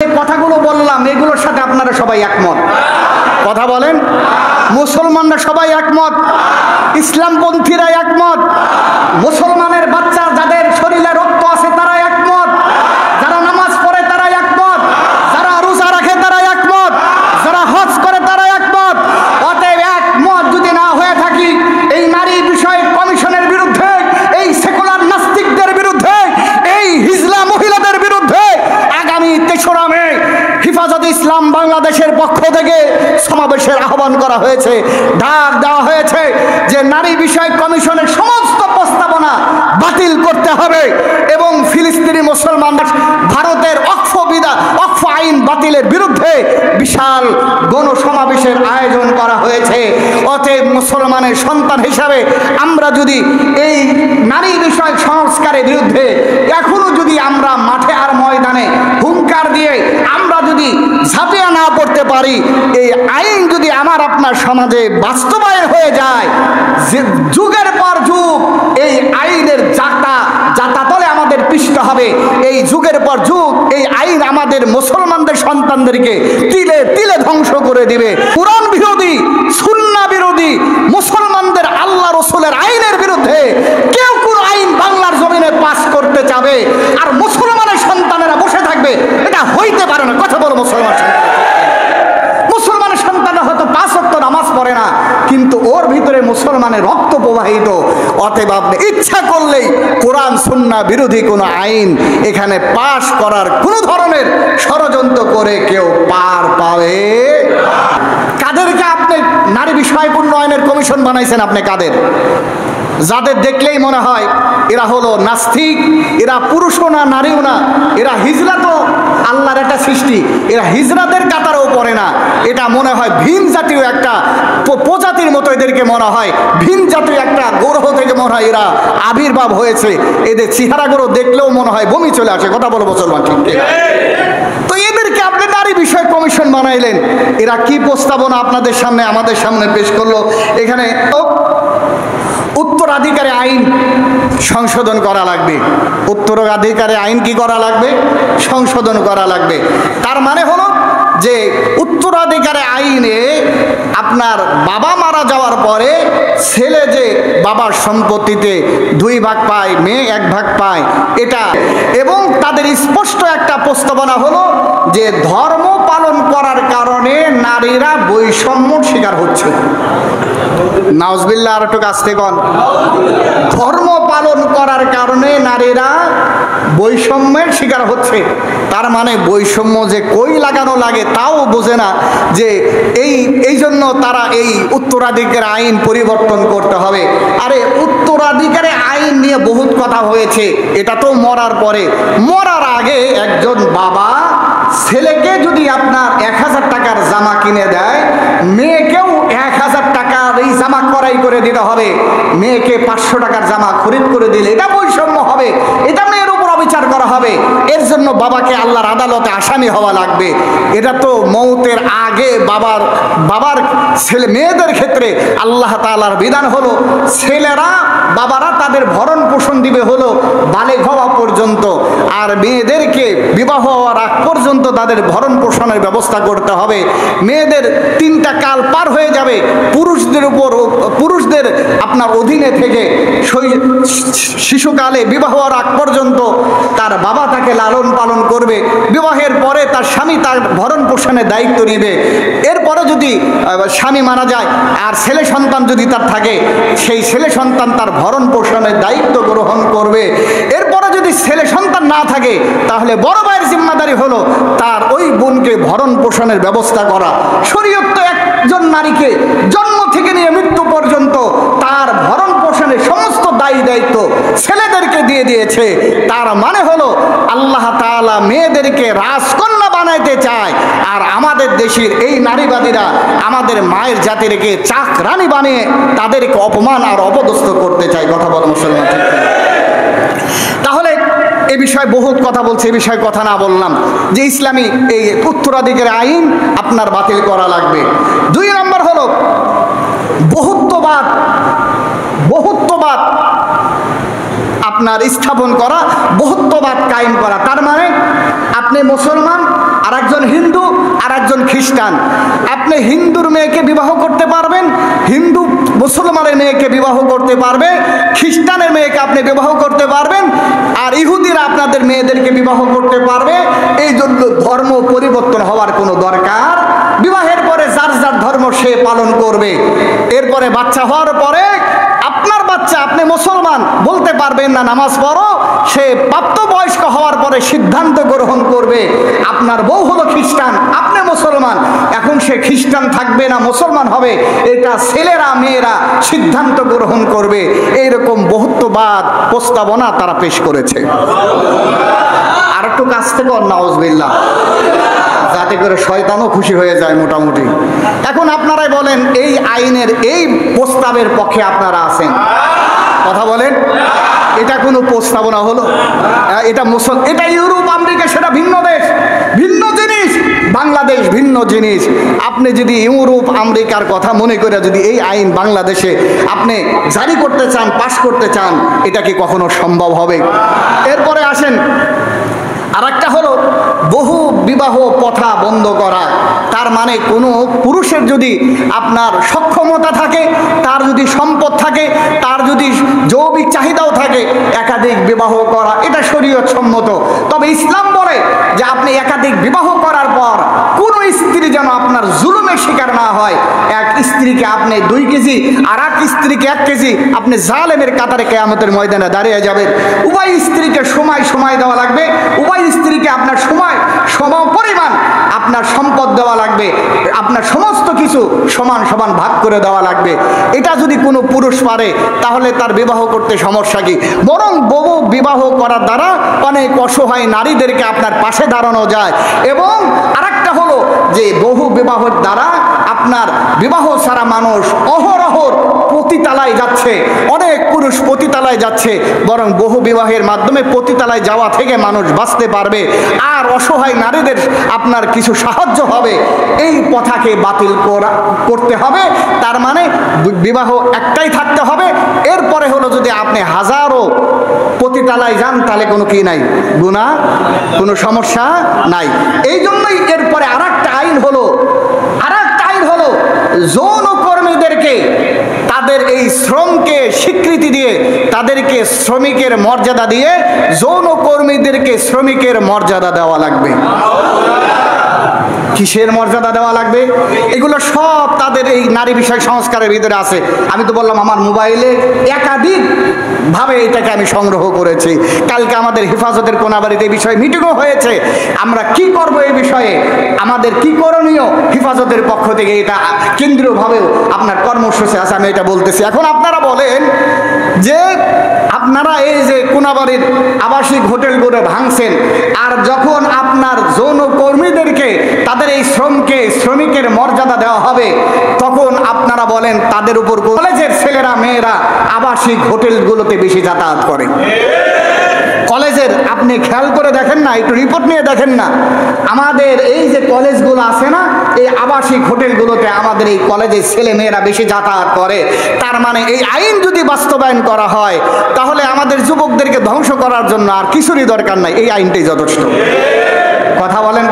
কথাগুলো বললাম এগুলোর সাথে আপনারা সবাই একমত? কথা বলেন। মুসলমানরা সবাই একমত, ইসলামপন্থীরা একমত, মুসলমানের বাচ্চা যাদের শরীরে রক্ত আছে তারা একমত, যারা নামাজ পড়ে তারা একমত, যারা রোজা রাখে তারা একমত, যারা হজ করে তারা একমত। অতএব একমত যদি না হয়ে থাকি এই নারী বিষয়ক কমিশনের বিরুদ্ধে, এই সেকুলার নাস্তিকদের বিরুদ্ধে, এই হিজলা মহিলাদের বিরুদ্ধে আগামী ৩রা মে হেফাজতে ইসলাম বাংলাদেশের পক্ষ থেকে সমাবেশের আহ্বান করা হয়েছে, ডাক দেওয়া হয়েছে যে নারী বিষয়ক কমিশনের সমস্ত প্রস্তাবনা বাতিল করতে হবে এবং ফিলিস্তিনি মুসলমানরা ভারতের ওয়াকফ আইন বাতিলের বিরুদ্ধে বিশাল গণসমাবেশের আয়োজন করা হয়েছে। অতএব মুসলমানের সন্তান হিসাবে আমরা যদি এই নারী বিষয়ক সংস্কারের বিরুদ্ধে এখনো যদি আমরা মাঠে আর ময়দানে হুঙ্কার দিয়ে আমরা যদি ঝাঁপিয়ে না পড়তে পারি, এই আইন যদি আমার আপনার সমাজে বাস্তবায়ন হয়ে যায়, যে যুগের পর যুগ এই আইনের যাতাতলে আমাদের পিষ্ট হবে, এই যুগের পর যুগ এই আইন আমাদের মুসলমানদের সন্তানদেরকে তিলে তিলে ধ্বংস করে দিবে। কুরআন বিরোধী, সুন্নাহ বিরোধী, মুসলমানদের আল্লাহ রসুলের আইনের বিরুদ্ধে কেউ কোন আইন বাংলার জমিনে পাস করতে চাবে আর মুসলমানের সন্তানেরা বসে থাকবে, এটা হইতে পারে না। কথা বলো। মুসলমানের সন্তানরা হয়তো 5 ওয়াক্ত নামাজ পড়ে না, কিন্তু ওর ভিতরে মুসলমানের রক্ত প্রবাহিত। অতএব আপনি ইচ্ছা করলেই কোরআন সুন্নাহ বিরোধী কোনো আইন এখানে পাশ করার কোনো ধরনের ষড়যন্ত্র করে কেউ পার পাবে। কাদেরকে আপনি নারী বিষয়ক উন্নয়নের কমিশন বানাইছেন? আপনি কাদের? যাদের দেখলেই মনে হয় এরা হলো নাস্তিক, এরা পুরুষও না নারীও না, এরা হিজড়া, তো আল্লাহর একটা সৃষ্টি, এরা হিজড়াদের কাতারেও পড়ে না, এটা মনে হয় ভিন জাতীয় একটা প্রজাতির মতো এদেরকে মনে হয়, ভিন জাতীয় একটা গ্রহ থেকে মনে হয় এরা আবির্ভাব হয়েছে। এদের চেহারাগুলো দেখলেও মনে হয় বমি চলে আসে। কথা বলো মুসলমান, ঠিক? তো এদেরকে আপনি নারী বিষয় কমিশন বানাইলেন, এরা কি প্রস্তাবনা আপনাদের সামনে আমাদের সামনে পেশ করলো? এখানে উত্তরাধিকারী আইন সংশোধন করা লাগবে। উত্তরাধিকারী আইন কি করা লাগবে? সংশোধন করা লাগবে। তার মানে হলো যে উত্তরাধিকারী আইনে আপনার বাবা মারা যাওয়ার পরে ছেলে যে বাবার সম্পত্তিতে 2 ভাগ পায়, মেয়ে 1 ভাগ পায়, এটা। এবং তাদের স্পষ্ট একটা প্রস্তাবনা হলো যে ধর্ম পালন করার কারণে নারীরা বৈষম্যর শিকার হচ্ছে। নাউজুবিল্লাহ, আর একটু কাছ থেকে। ধর্ম পালন করার কারণে নারীরা বৈষম্যের শিকার হচ্ছে। তার মানে বৈষম্য যে কই লাগানো লাগে তাও বোঝে না, যে এই জন্য তারা এই উত্তরাধিকার আইন পরিবর্তন করতে হবে। আরে উত্তরাধিকারে আইন নিয়ে বহুত কথা হয়েছে, এটা তো মরার পরে। মরার আগে একজন বাবা ছেলেকে যদি আপনার 1000 টাকার জামা কিনে দেয়, মেয়েকেও 1000 টাকার এই জামা করাই করে দিতে হবে। মেয়েকে 500 টাকার জামা খরিদ করে দিলে এটা বৈষম্য হবে, এটা মেয়ের উপর অবিচার করা হবে। এর জন্য বাবাকে আল্লাহর আদালতে আসামি হওয়া লাগবে। এটা তো মৌতের আগে বাবার ছেলে মেয়েদের ক্ষেত্রে আল্লাহ তাআলার বিধান হলো বাবারা তাদের ভরণ পোষণ দিবে হলো বালেগ হওয়া পর্যন্ত, আর মেয়েদেরকে বিবাহ হওয়ার আগ পর্যন্ত তাদের ভরণ পোষণের ব্যবস্থা করতে হবে। মেয়েদের 3টা কাল পার হয়ে যাবে, পুরুষদের আপনার অধীনে থেকে শিশুকালে বিবাহ হওয়ার আগ পর্যন্ত তার বাবা তাকে লালন পালন করবে। বিবাহের পরে তার স্বামী তার ভরণ পোষণের দায়িত্ব নেবে। এরপরে যদি স্বামী মারা যায় আর ছেলে সন্তান যদি তার থাকে, সেই ছেলে সন্তান তার ভরণ পোষণের দায়িত্ব গ্রহণ করবে। এরপরে যদি ছেলে সন্তান না থাকে, তাহলে বড় ভাইয়ের জিম্মাদারি হলো তার ওই বোনকে ভরণ পোষণের ব্যবস্থা করা। শরীয়ত তো একজন নারীকে জন্ম থেকে নিয়ে মৃত্যু পর্যন্ত তার ভরণ পোষণের সমস্ত দায়িত্ব ছেলেদেরকে দিয়ে দিয়েছে। তার মানে হলো আল্লাহ তাআলা মেয়েদেরকে রাজকন্যা বানাইতে চায়, আর আমাদের দেশের এই নারীবাদীরা আমাদের মায়ের জাতিরকে চাকরানি বানিয়ে তাদেরকে অপমান আর অপদস্থ করতে চায়। কথা বলো মুসলমান, ঠিক? তাহলে এ বিষয়ে বহুত কথা বলছে, এ বিষয়ে কথা না বললাম যে ইসলামী এই উত্তরাধিকার আইন আপনার বাতিল করা লাগবে। 2 নম্বর হলো বহুত্ববাদ আপনার স্থাপন করা, বহুত্ববাদ কায়েম করা। তার মানে আপনি মুসলমান আর খ্রিস্টান, আপনি হিন্দুর মেয়েকে বিবাহ করতে পারবেন, হিন্দু মুসলমানের মেয়েকে বিবাহ করতে পারবে, খ্রিস্টানের মেয়েকে আপনি বিবাহ করতে পারবেন, আর ইহুদিরা আপনাদের মেয়েদেরকে বিবাহ করতে পারবে। এই জন্য ধর্ম পরিবর্তন হওয়ার কোনো দরকার, বিবাহের পরে যার যার ধর্ম সে পালন করবে। এরপরে বাচ্চা হওয়ার পরে আপনার বাচ্চা, আপনি মুসলমান বলতে পারবেন না নামাজ পড়ো, সে প্রাপ্তবয়স্ক হওয়ার পরে সিদ্ধান্ত গ্রহণ করবে। আপনার বউ হলো খ্রিস্টান, আপনি মুসলমান, এখন সে খ্রিস্টান থাকবে না মুসলমান হবে, এটা ছেলেরা মেয়েরা সিদ্ধান্ত গ্রহণ করবে। এইরকম বহুত্ববাদ প্রস্তাবনা তারা পেশ করেছে। আর একটু কাছ থেকে নাউজুবিল্লাহ, যাতে করে শয়তানও খুশি হয়ে যায় মোটামুটি। এখন আপনারাই বলেন, এই আইনের এই প্রস্তাবের পক্ষে আপনারা আছেন? কথা বলেন। এটা কোনো প্রস্তাবনা হলো? এটা ইউরোপ আমেরিকা সেটা ভিন্ন দেশ, ভিন্ন জিনিস। বাংলাদেশ ভিন্ন জিনিস। আপনি যদি ইউরোপ আমেরিকার কথা মনে করে যদি এই আইন বাংলাদেশে আপনি জারি করতে চান, পাশ করতে চান, এটা কি কখনো সম্ভব হবে? এরপরে আসেন, আর একটা হলো বহু বিবাহ প্রথা বন্ধ করা। তার মানে কোনো পুরুষের যদি আপনার সক্ষমতা থাকে, তার যদি সম্পদ থাকে, তার যদি যৌবিক চাহিদাও থাকে, একাধিক বিবাহ করা এটা শরীয়ত সম্মত। তবে ইসলাম বলে যে আপনি একাধিক বিবাহ করার পর কোনো স্ত্রী যেন আপনার জুলুমের শিকার না হয়। এক স্ত্রীকে আপনি 2 কেজি, আর এক স্ত্রীকে 1 কেজি, আপনি জালেমের কাতারে কিয়ামতের ময়দানে দাঁড়িয়ে যাবেন। উভয় স্ত্রীকে সময় দেওয়া লাগবে, উভয় স্ত্রীকে আপনার সমপরিমাণ আপনার সম্পদ দেওয়া লাগবে, আপনার সমস্ত কিছু সমান সমান ভাগ করে দেওয়া লাগবে। এটা যদি কোনো পুরুষ পারে তাহলে তার বিবাহ করতে সমস্যা কি? বরং বহু বিবাহ করার দ্বারা অনেক অসহায় নারীদেরকে আপনার পাশে দাঁড়ানো যায়। এবং আরেকটা হলো যে বহু বিবাহের দ্বারা আপনার বিবাহ ছাড়া মানুষ অহরহর পতিতালায় যাচ্ছে, অনেক পুরুষ পতিতালায় যাচ্ছে। বরং বহু বিবাহের মাধ্যমে পতিতালায় যাওয়া থেকে মানুষ বাঁচতে পারবে, আর অসহায় নারীদের আপনার কিছু সাহায্য হবে। এই কথাকে বাতিল করতে হবে। তার মানে বিবাহ একটাই থাকতে হবে। এরপরে হলো যদি আপনি হাজারো পতিতালায় যান তাহলে কোনো কি নাই, গুনাহ, কোনো সমস্যা নাই। এই জন্যই এরপরে আরেকটা আইন হলো যৌন কর্মীদেরকে তাদের এই শ্রমকে স্বীকৃতি দিয়ে, তাদেরকে শ্রমিকের মর্যাদা দিয়ে যৌন কর্মীদেরকে শ্রমিকের মর্যাদা দেওয়া লাগবে। কিসের মর্যাদা দেওয়া লাগবে? এগুলো সব তাদের এই নারী বিষয় সংস্কারের ভিতরে আছে। আমি তো বললাম আমার মোবাইলে একাধিক ভাবে এটাকে আমি সংগ্রহ করেছি। কালকে আমাদের হেফাজতের কোনাবাড়িতে এই বিষয়ে মিটিংও হয়েছে। আমরা কি করব এই বিষয়ে, আমাদের কি করণীয়, হেফাজতের পক্ষ থেকে এটা কেন্দ্রীয়ভাবেও আপনার কর্মসূচি আছে, আমি এটা বলতেছি। এখন আপনারা বলেন যে আপনারা এই যে কোনাবাড়ির আবাসিক হোটেলগুলো ভাঙছেন, আর যখন আপনার যৌন কর্মীদেরকে তাদের এই শ্রমিকের মর্যাদা দেওয়া হবে, তখন আপনারা বলেন তাদের উপর কলেজের ছেলেরা মেয়েরা আবাসিক হোটেলগুলোতে বেশি যাতায়াত করে। কলেজের আপনি খেয়াল করে দেখেন না, একটু রিপোর্ট নিয়ে দেখেন না, আমাদের এই যে কলেজগুলো আছে না, এই আবাসিক হোটেলগুলোতে আমাদের এই কলেজের ছেলে মেয়েরা বেশি যাতায়াত করে। তার মানে এই আইন যদি বাস্তবায়ন করা হয় তাহলে আমাদের যুবকদেরকে ধ্বংস করার জন্য আর কিছুরই দরকার নাই, এই আইনটাই যথেষ্ট। কথা বলেন।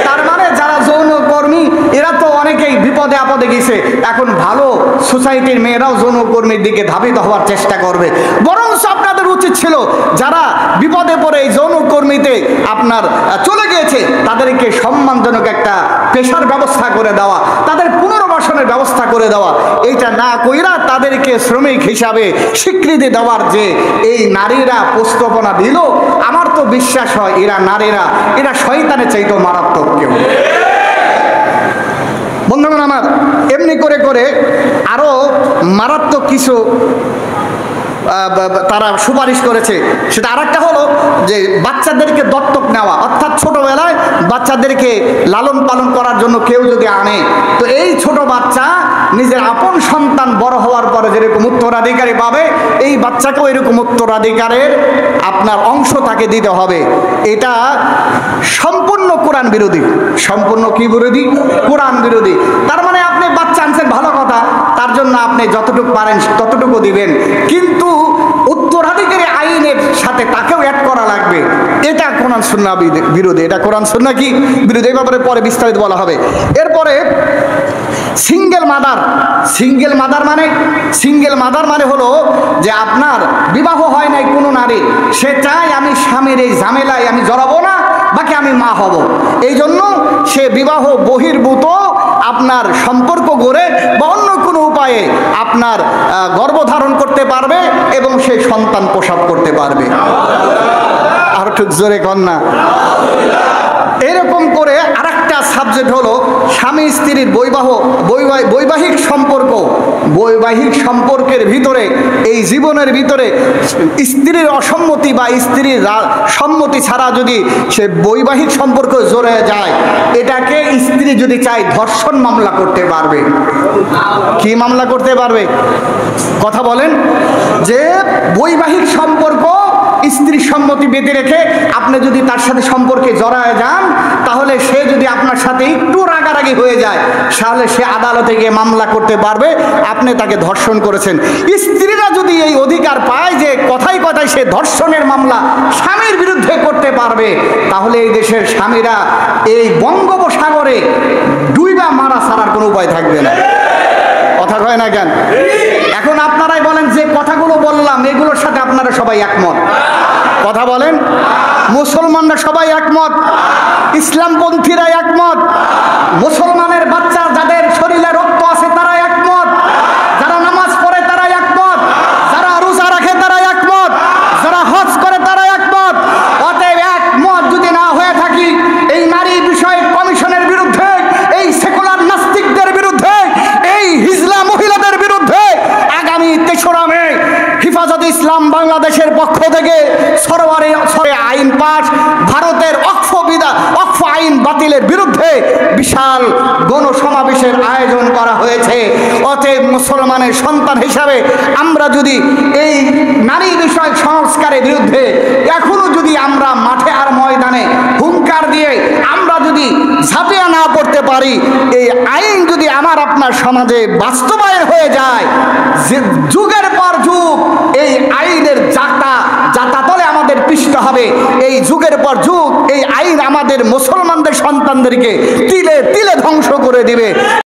তার মানে যারা যৌন কর্মী এরা তো অনেকেই বিপদে আপদে গেছে, এখন ভালো সোসাইটির মেয়েরাও যৌন কর্মীর দিকে ধাবিত হওয়ার চেষ্টা করবে। বরঞ্চ আপনাদের উচিত ছিল যারা বিপদে পড়ে এই যৌন কর্মীতে আপনার চলে গিয়েছে তাদেরকে সম্মানজনক একটা পেশার ব্যবস্থা করে দেওয়া, তাদের পুনর্বাসনের ব্যবস্থা করে দেওয়া। এইটা না কইরা তাদেরকে শ্রমিক হিসাবে স্বীকৃতি দেওয়ার যে এই নারীরা প্রস্তাবনা দিল, আমার তো বিশ্বাস হয় এরা শয়তানের চাইতেও মারাত্মক কেউ। বন্ধুগণ আমার, এমনি করে আরো মারাত্মক কিছু তারা সুপারিশ করেছে। সেটা আরেকটা হলো যে বাচ্চাদেরকে দত্তক নেওয়া, অর্থাৎ ছোটবেলায় বাচ্চাদেরকে লালন পালন করার জন্য কেউ যদি আনে, তো এই ছোট বাচ্চা নিজের আপন সন্তান বড় হওয়ার পরে যেরকম উত্তরাধিকারী পাবে, এই বাচ্চাকেও এরকম উত্তরাধিকারের আপনার অংশ তাকে দিতে হবে। এটা সম্পূর্ণ কোরআন বিরোধী। সম্পূর্ণ কি বিরোধী? কোরআন বিরোধী। তার মানে আপনি বাচ্চা আনছেন ভালো কথা, তার জন্য আপনি যতটুকু পারেন ততটুকু দিবেন, কিন্তু উত্তরাধিকারী আইনের সাথে তাকেও অ্যাড করা লাগবে, এটা কোরআন সুন্নাহ বিরোধী, এটা কোরআন সুন্নাহ কি বিরোধী, এই ব্যাপারে পরে বিস্তারিত বলা হবে। এরপরে সিঙ্গেল মাদার মানে হলো যে আপনার বিবাহ হয় নাই কোনো নারী, সে চায় আমি স্বামীর এই ঝামেলায় আমি জড়াবো না, বাকি আমি মা হব, এই জন্য সে বিবাহ বহির্ভূত আপনার সম্পর্ক গড়ে বা অন্য কোনো উপায়ে আপনার গর্ভধারণ করতে পারবে এবং সে সন্তান প্রসব করতে পারবে। আর একটু জোরে কন্যা। এরকম করে আরেকটা সাবজেক্ট হলো স্বামী স্ত্রীর বৈবাহিক সম্পর্কের ভিতরে, এই জীবনের ভিতরে স্ত্রীর অসম্মতি বা স্ত্রীর সম্মতি ছাড়া যদি সে বৈবাহিক সম্পর্ক জড়ে যায়, এটাকে স্ত্রী যদি চায় ধর্ষণ মামলা করতে পারবে। কি মামলা করতে পারবে? কথা বলেন। যে বৈবাহিক সম্পর্ক স্ত্রীর সম্মতি বেঁধে রেখে আপনি যদি তার সাথে সম্পর্কে জড়ায় যান, তাহলে সে যদি আপনার সাথে একটু রাগারাগি হয়ে যায়, তাহলে সে আদালতে গিয়ে মামলা করতে পারবে আপনি তাকে ধর্ষণ করেছেন। স্ত্রীরা যদি এই অধিকার পায় যে কথায় কথায় সে ধর্ষণের মামলা স্বামীর বিরুদ্ধে করতে পারবে, তাহলে এই দেশের স্বামীরা এই বঙ্গোপসাগরে ডুইবা মারা ছাড়ার কোনো উপায় থাকবে না। কথা কয় না কেন? এখন আপনারাই বলেন, যে কথাগুলো বললাম এগুলোর সাথে আপনারা সবাই একমত? কথা বলেন। মুসলমানরা সবাই একমত, ইসলামপন্থীরা একমত, মুসলমানের বাচ্চা যাদের শরীরে রক্ত আছে তারা একমত, যারা নামাজ পড়ে তারা একমত, যারা রোজা রাখে তারা একমত, যারা হজ করে তারা একমত। অতএব একমত যদি না হয়ে থাকি, এই নারী বিষয়ক কমিশনের বিরুদ্ধে, এই সেকুলার নাস্তিকদের বিরুদ্ধে, এই হিজলা মহিলাদের বিরুদ্ধে আগামী ৩রা মে হেফাজতে ইসলাম বাংলাদেশের পক্ষ থেকে সরকারি আইন পাস, ভারতের অক্ষ আইন বাতিলের বিরুদ্ধে বিশাল গণসমাবেশের আয়োজন করা হয়েছে। অতএব মুসলমানের সন্তান হিসাবে আমরা যদি এই নারী বিষয়ক সংস্কারের বিরুদ্ধে এখনো যদি আমরা মাঠে আর ময়দানে হুঙ্কার দিয়ে আমরা যদি ঝাঁপিয়ে না পড়তে পারি, এই আইন যদি আমার আপনার সমাজে বাস্তবায়ন হয়ে যায়, যে যুগের পর যুগ এই আইনের যাতাতলে আমাদের পিষ্ট হবে, এই যুগের পর যুগ এই আইন আমাদের মুসলমানদের সন্তানদেরকে তিলে তিলে ধ্বংস করে দিবে।